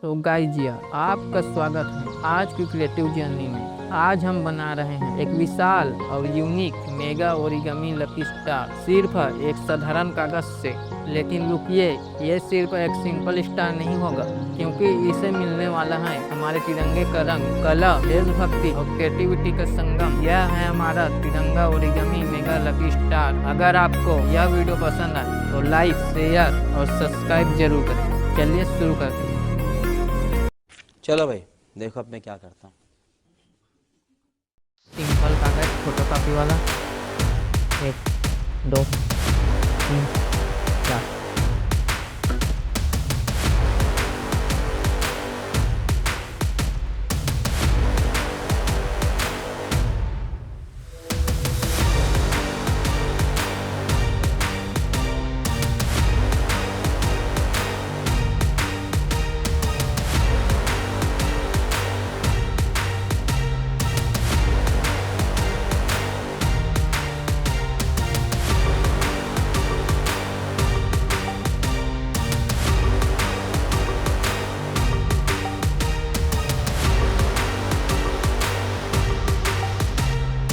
तो गाइस जी आपका स्वागत है आज की क्रिएटिव जर्नी में। आज हम बना रहे हैं एक विशाल और unique mega origami lucky star सिर्फ एक साधारण कागज से। लेकिन रुकिए, ये सिर्फ एक सिंपल स्टार नहीं होगा, क्योंकि इसे मिलने वाला है हमारे तिरंगे का रंग, कला, देशभक्ति और क्रिएटिविटी का संगम। यह है हमारा तिरंगा ओरिगामी मेगा लकी स्टार। अगर आपको यह वीडियो पसंद आए तो लाइक, शेयर और सब्सक्राइब जरूर करें। चलिए शुरू करते हैं। चलो भाई, देखो अब मैं क्या करता हूँ। सिंपल कागज फोटोकॉपी वाला 1 2 3 4।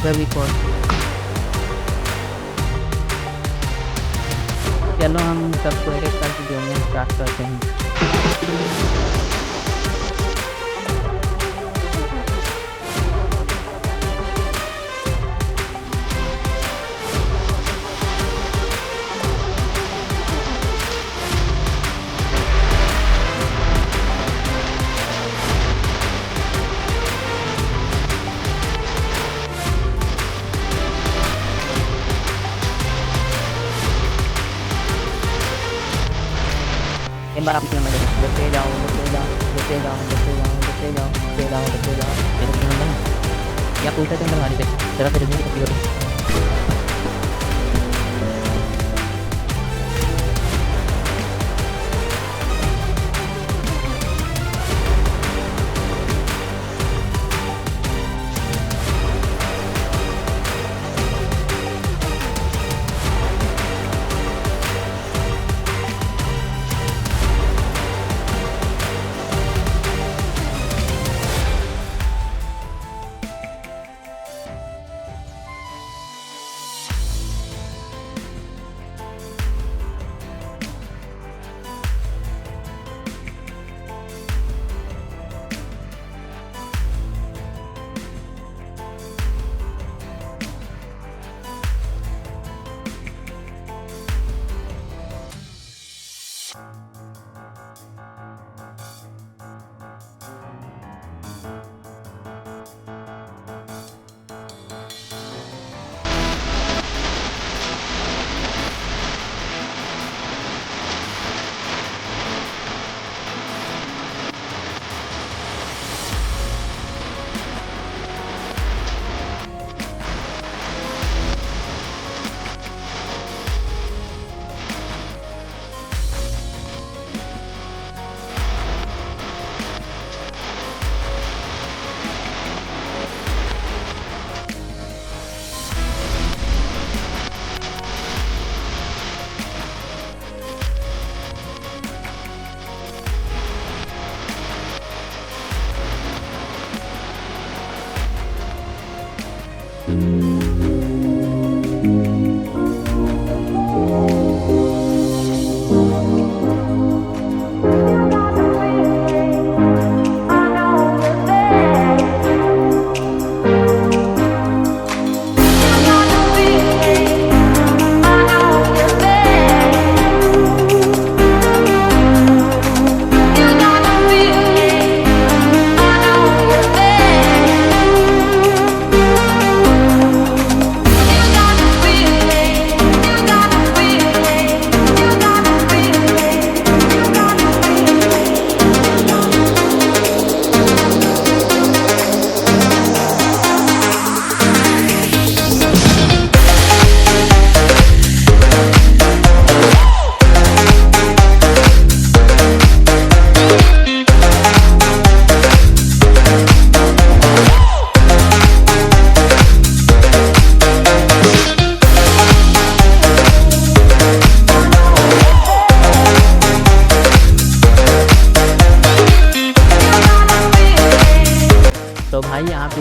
फेविकॉल। चलो हम सबको एक एक करके जोड़ना स्टार्ट करते हैं। एक बार आप इसमें मजे देखते जाओ, देखते जाओ, देखते जाओ, देखते जाओ, देखते जाओ, देखते जाओ, देखते जाओ। ये तो नंबर है या उल्टा के अंदर मारी थे जरा से देखने की कोशिश करो।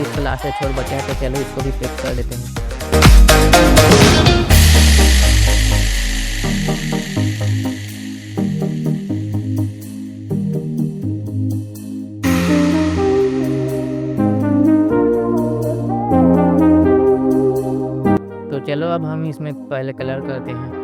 इसको लास्ट छोड़ बचा है, तो चलो इसको भी पैक कर देते हैं। तो चलो अब हम इसमें पहले कलर करते हैं।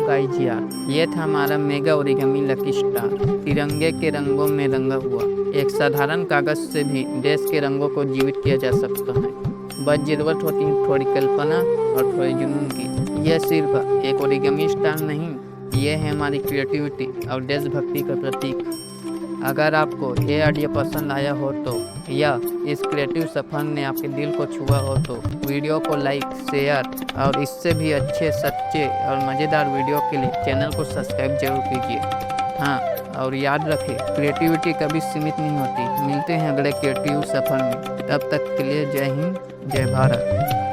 गाइस यार, ये था हमारा मेगा ओरिगामी लकी स्टार, तिरंगे के रंगों में रंगा हुआ। एक साधारण कागज से भी देश के रंगों को जीवित किया जा सकता है। बस जरूरत होती है थोड़ी कल्पना और थोड़ी जुनून की। यह सिर्फ एक ओरिगामी स्टार नहीं, ये है हमारी क्रिएटिविटी और देशभक्ति का प्रतीक। अगर आपको ये आइडिया पसंद आया हो तो, या इस क्रिएटिव सफर ने आपके दिल को छुआ हो तो वीडियो को लाइक, शेयर और इससे भी अच्छे, सच्चे और मज़ेदार वीडियो के लिए चैनल को सब्सक्राइब जरूर कीजिए। हाँ, और याद रखें, क्रिएटिविटी कभी सीमित नहीं होती। मिलते हैं अगले क्रिएटिव सफर में, तब तक के लिए जय हिंद, जय भारत।